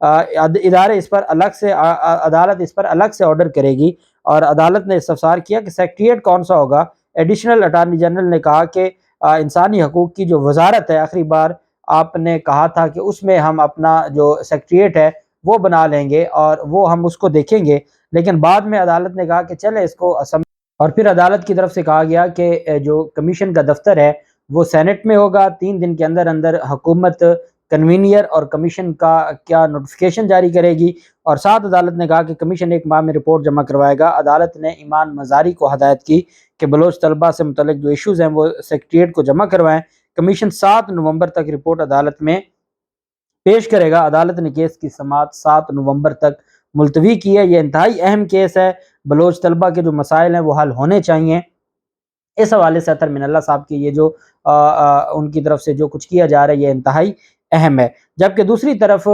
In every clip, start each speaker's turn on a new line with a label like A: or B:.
A: ادارے اس پر الگ سے عدالت اس پر الگ سے آرڈر کرے گی۔ اور عدالت نے استفسار کیا کہ سیکریٹریٹ کون سا ہوگا۔ ایڈیشنل اٹارنی جنرل نے کہا کہ انسانی حقوق کی جو وزارت ہے، آخری بار آپ نے کہا تھا کہ اس میں ہم اپنا جو سیکریٹریٹ ہے وہ بنا لیں گے اور وہ ہم اس کو دیکھیں گے، لیکن بعد میں عدالت نے کہا کہ چلے اس کو اور پھر عدالت کی طرف سے کہا گیا کہ جو کمیشن کا دفتر ہے وہ سینٹ میں ہوگا۔ 3 دن کے اندر اندر حکومت کنوینئر اور کمیشن کا کیا نوٹیفیکیشن جاری کرے گی، اور ساتھ عدالت نے کہا کہ کمیشن 1 ماہ میں رپورٹ جمع کروائے گا۔ عدالت نے ایمان مزاری کو ہدایت کی کہ بلوچ طلبہ سے متعلق جو ایشوز ہیں وہ سیکریٹریٹ کو جمع کروائیں۔ کمیشن 7 نومبر تک رپورٹ عدالت میں پیش کرے گا۔ عدالت نے کیس کی سماعت 7 نومبر تک ملتوی کی ہے۔ یہ انتہائی اہم کیس ہے، بلوچ طلبہ کے جو مسائل ہیں وہ حل ہونے چاہیے۔ اس حوالے سے اطہر من اللہ صاحب کی یہ جو ان کی طرف سے جو کچھ کیا جا رہا ہے یہ انتہائی اہم ہے۔ جبکہ دوسری طرف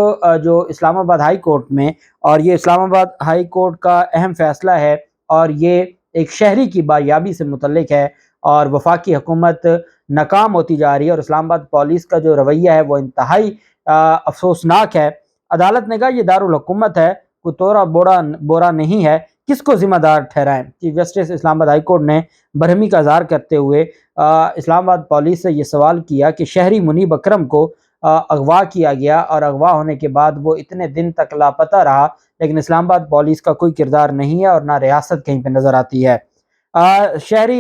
A: جو اسلام آباد ہائی کورٹ میں، اور یہ اسلام آباد ہائی کورٹ کا اہم فیصلہ ہے اور یہ ایک شہری کی بایابی سے متعلق ہے، اور وفاقی حکومت ناکام ہوتی جا رہی ہے اور اسلام آباد پولیس کا جو رویہ ہے وہ انتہائی افسوسناک ہے۔ عدالت نے کہا یہ دارالحکومت ہے، کوئی توڑا بورا نہیں ہے، کس کو ذمہ دار ٹھہرائیں۔ چیف جسٹس اسلام آباد ہائی کورٹ نے برہمی کا اظہار کرتے ہوئے اسلام آباد پولیس سے یہ سوال کیا کہ شہری منیب اکرم کو اغوا کیا گیا اور اغوا ہونے کے بعد وہ اتنے دن تک لاپتہ رہا، لیکن اسلام آباد پولیس کا کوئی کردار نہیں ہے اور نہ ریاست کہیں پہ نظر آتی ہے۔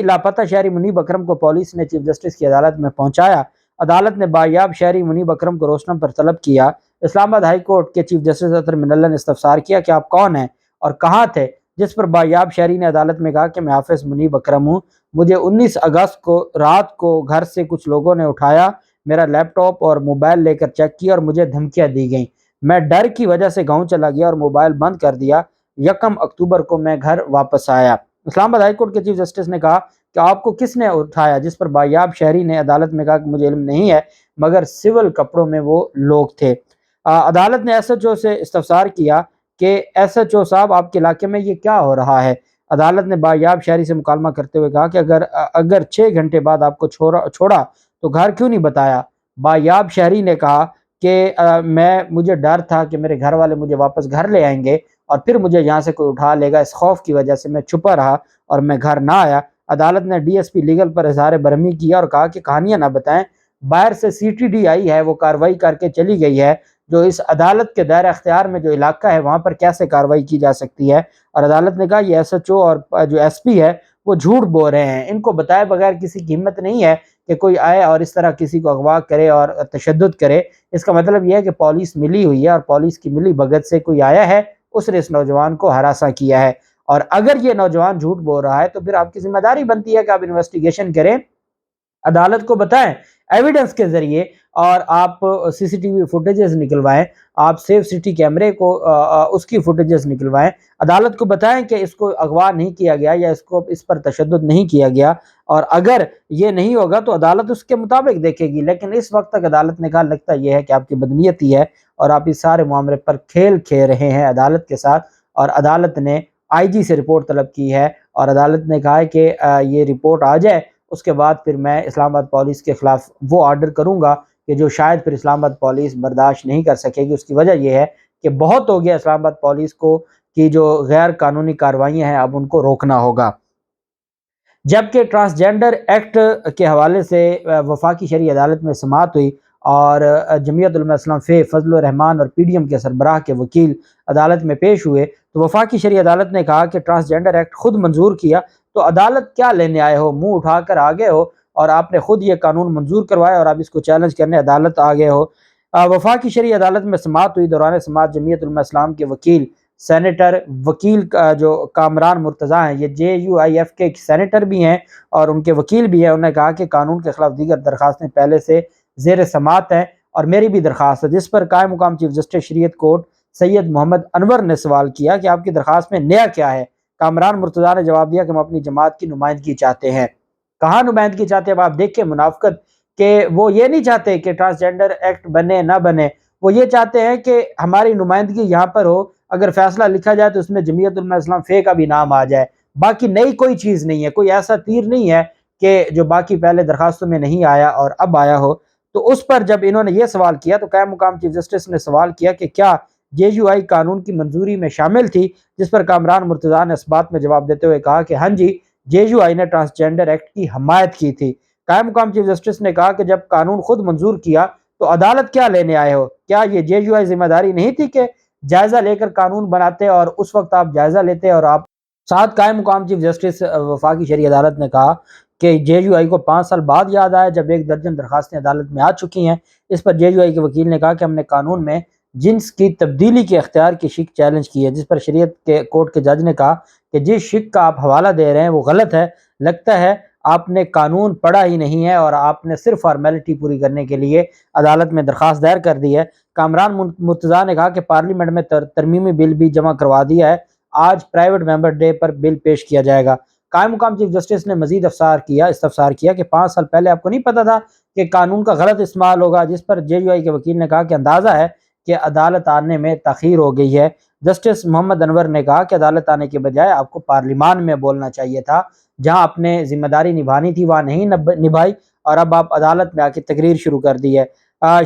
A: لاپتہ شہری منیب اکرم کو پولیس نے چیف جسٹس کی عدالت میں پہنچایا۔ عدالت نے بایاب شہری منیب اکرم کو روشنم پر طلب کیا۔ اسلام آباد ہائی کورٹ کے چیف جسٹس اطہر من اللہ نے استفسار کیا کہ آپ کون ہیں اور کہاں تھے، جس پر بایاب شہری نے عدالت میں کہا کہ میں حافظ منیب اکرم ہوں، مجھے 19 اگست کو رات کو گھر سے کچھ لوگوں نے اٹھایا، میرا لیپ ٹاپ اور موبائل لے کر چیک کیا اور مجھے دھمکیاں دی گئیں، میں ڈر کی وجہ سے گاؤں چلا گیا اور موبائل بند کر دیا، 1 اکتوبر کو میں گھر واپس آیا۔ اسلام آباد ہائی کورٹ کے چیف جسٹس نے کہا کہ آپ کو کس نے اٹھایا، جس پر بایاب شہری نے عدالت میں کہا کہ مجھے علم نہیں ہے، مگر سول کپڑوں میں وہ لوگ تھے۔ عدالت نے ایس ایچ او سے استفسار کیا کہ ایس ایچ او صاحب آپ کے علاقے میں یہ کیا ہو رہا ہے۔ عدالت نے بایاب شہری سے مکالمہ کرتے ہوئے کہا کہ اگر 6 گھنٹے بعد آپ کو چھوڑا تو گھر کیوں نہیں بتایا۔ بایاب شہری نے کہا کہ مجھے ڈر تھا کہ میرے گھر والے مجھے واپس گھر لے آئیں گے اور پھر مجھے یہاں سے کوئی اٹھا لے گا، اس خوف کی وجہ سے میں چھپا رہا اور میں گھر نہ آیا۔ عدالت نے ڈی ایس پی لیگل پر اظہار برہمی کیا اور کہا کہ کہانیاں نہ بتائیں، باہر سے سی ٹی ڈی آئی ہے، وہ کارروائی کر کے چلی گئی ہے، جو اس عدالت کے دائرہ اختیار میں جو علاقہ ہے وہاں پر کیسے کارروائی کی جا سکتی ہے۔ اور عدالت نے کہا یہ ایس ایچ او اور جو ایس پی ہے وہ جھوٹ بول رہے ہیں، ان کو بتائے بغیر کسی کی ہمت نہیں ہے کہ کوئی آئے اور اس طرح کسی کو اغوا کرے اور تشدد کرے۔ اس کا مطلب یہ ہے کہ پولیس ملی ہوئی ہے اور پولیس کی ملی بھگت سے کوئی آیا ہے، اس نے اس نوجوان کو ہراساں کیا ہے، اور اگر یہ نوجوان جھوٹ بول رہا ہے تو پھر آپ کی ذمہ داری بنتی ہے کہ آپ انویسٹیگیشن کریں، عدالت کو بتائیں ایویڈنس کے ذریعے، اور آپ سی سی ٹی وی فوٹیجز نکلوائیں، آپ سیف سٹی کیمرے کو اس کی فوٹیجز نکلوائیں، عدالت کو بتائیں کہ اس کو اغوا نہیں کیا گیا یا اس پر تشدد نہیں کیا گیا، اور اگر یہ نہیں ہوگا تو عدالت اس کے مطابق دیکھے گی۔ لیکن اس وقت تک عدالت نے کہا لگتا یہ ہے کہ آپ کی بدنیتی ہے اور آپ اس سارے معاملے پر کھیل کھیل رہے ہیں عدالت کے ساتھ، اور عدالت نے آئی جی سے رپورٹ طلب کی ہے، اور عدالت نے کہا ہے کہ یہ رپورٹ آ جائے اس کے بعد پھر میں اسلام آباد پولیس کے خلاف وہ آرڈر کروں گا کہ جو شاید پھر اسلام آباد پولیس برداشت نہیں کر سکے گی۔ اس کی وجہ یہ ہے کہ بہت ہو گیا اسلام آباد پولیس کو کی جو غیر قانونی کارروائیاں ہیں اب ان کو روکنا ہوگا۔ جبکہ ٹرانسجینڈر ایکٹ کے حوالے سے وفاقی شرعی عدالت میں سماعت ہوئی اور جمعیت علماء اسلام فی فضل الرحمان اور پی ڈی ایم کے سربراہ کے وکیل عدالت میں پیش ہوئے تو وفاقی شرعی عدالت نے کہا کہ ٹرانسجینڈر ایکٹ خود منظور کیا تو عدالت کیا لینے آئے ہو، منہ اٹھا کر آگے ہو، اور آپ نے خود یہ قانون منظور کروایا اور آپ اس کو چیلنج کرنے عدالت آگے ہو۔ وفاقی شرعی عدالت میں سماعت ہوئی، دوران سماعت جمعیت علماء اسلام کے وکیل سینیٹر جو کامران مرتضیٰ ہیں، یہ JUIF کے سینیٹر بھی ہیں اور ان کے وکیل بھی ہیں، انہوں نے کہا کہ قانون کے خلاف دیگر درخواستیں پہلے سے زیر سماعت ہیں اور میری بھی درخواست ہے، جس پر قائم مقام چیف جسٹس شریعت کورٹ سید محمد انور نے سوال کیا کہ آپ کی درخواست میں نیا کیا ہے۔ کامران مرتضیٰ نے جواب دیا کہ ہم اپنی جماعت کی نمائندگی چاہتے ہیں۔ کہاں نمائندگی چاہتے ہیں؟ اب آپ دیکھیں منافقت، کہ وہ یہ نہیں چاہتے کہ ٹرانسجینڈر ایکٹ بنے نہ بنے، وہ یہ چاہتے ہیں کہ ہماری نمائندگی یہاں پر ہو، اگر فیصلہ لکھا جائے تو اس میں جمعیت علماء اسلام فی کا بھی نام آ جائے، باقی نئی کوئی چیز نہیں ہے، کوئی ایسا تیر نہیں ہے کہ جو باقی پہلے درخواستوں میں نہیں آیا اور اب آیا ہو۔ تو اس پر جب انہوں نے یہ سوال کیا تو قائم مقام چیف جسٹس نے سوال کیا کہ کیا JUI قانون کی منظوری میں شامل تھی، جس پر کامران مرتضیٰ نے اس بات میں جواب دیتے ہوئے کہا کہ ہاں جی، JUI نے ٹرانسجینڈر ایکٹ کی حمایت کی تھی۔ قائم مقام چیف جسٹس نے کہا کہ جب قانون خود منظور کیا تو عدالت کیا لینے آئے ہو؟ کیا یہ JUI ذمہ داری نہیں تھی کہ جائزہ لے کر قانون بناتے؟ اور اس وقت آپ جائزہ لیتے اور آپ ساتھ قائم مقام چیف جسٹس وفاقی شرعی عدالت نے کہا کہ JUI کو 5 سال بعد یاد آیا جب 1 درجن درخواستیں عدالت میں آ چکی ہیں۔ اس پر JUI کے وکیل نے کہا کہ ہم نے قانون میں جنس کی تبدیلی کے اختیار کی شک چیلنج کی ہے، جس پر شریعت کے کورٹ کے جج نے کہا کہ جس شک کا آپ حوالہ دے رہے ہیں وہ غلط ہے، لگتا ہے آپ نے قانون پڑھا ہی نہیں ہے اور آپ نے صرف فارمیلٹی پوری کرنے کے لیے عدالت میں درخواست دائر کر دی ہے۔ کامران مرتضیٰ نے کہا کہ پارلیمنٹ میں ترمیمی بل بھی جمع کروا دیا ہے، آج پرائیویٹ ممبر ڈے پر بل پیش کیا جائے گا۔ قائم مقام چیف جسٹس نے مزید استفسار کیا کہ 5 سال پہلے آپ کو نہیں پتا تھا کہ قانون کا غلط استعمال ہوگا، جس پر JUI کے وکیل نے کہا کہ اندازہ ہے کہ عدالت آنے میں تاخیر ہو گئی ہے۔ جسٹس محمد انور نے کہا کہ عدالت آنے کے بجائے آپ کو پارلیمان میں بولنا چاہیے تھا، جہاں آپ نے ذمہ داری نبھانی تھی وہاں نہیں نبھائی، اور اب آپ عدالت میں آ کے تقریر شروع کر دی ہے۔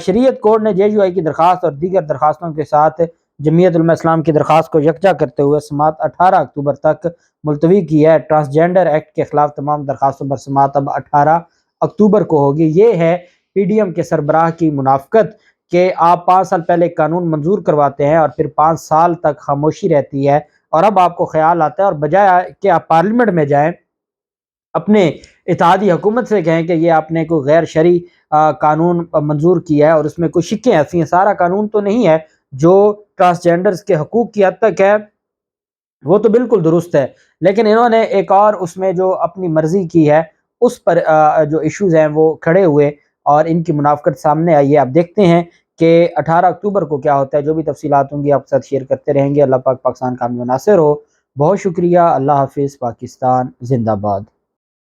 A: شریعت کورٹ نے JUI کی درخواست اور دیگر درخواستوں کے ساتھ جمعیت علماء اسلام کی درخواست کو یکجا کرتے ہوئے سماعت 18 اکتوبر تک ملتوی کی ہے۔ ٹرانسجینڈر ایکٹ کے خلاف تمام درخواستوں پر سماعت اب 18 اکتوبر کو ہوگی۔ یہ ہے PDM کے سربراہ کی منافقت کہ آپ 5 سال پہلے قانون منظور کرواتے ہیں اور پھر 5 سال تک خاموشی رہتی ہے، اور اب آپ کو خیال آتا ہے اور بجائے کہ آپ پارلیمنٹ میں جائیں اپنے اتحادی حکومت سے کہیں کہ یہ آپ نے کوئی غیر شرعی قانون منظور کیا ہے اور اس میں کوئی شکیں ایسی ہیں، سارا قانون تو نہیں ہے جو ٹرانسجینڈرز کے حقوق کی حد تک ہے وہ تو بالکل درست ہے، لیکن انہوں نے ایک اور اس میں جو اپنی مرضی کی ہے اس پر جو ایشوز ہیں وہ کھڑے ہوئے اور ان کی منافقت سامنے آئی ہے۔ آپ دیکھتے ہیں کہ 18 اکتوبر کو کیا ہوتا ہے، جو بھی تفصیلات ہوں گی آپ کے ساتھ شیئر کرتے رہیں گے۔ اللہ پاک پاکستان کا حامی و ناصر ہو۔ بہت شکریہ۔ اللہ حافظ۔ پاکستان زندہ باد۔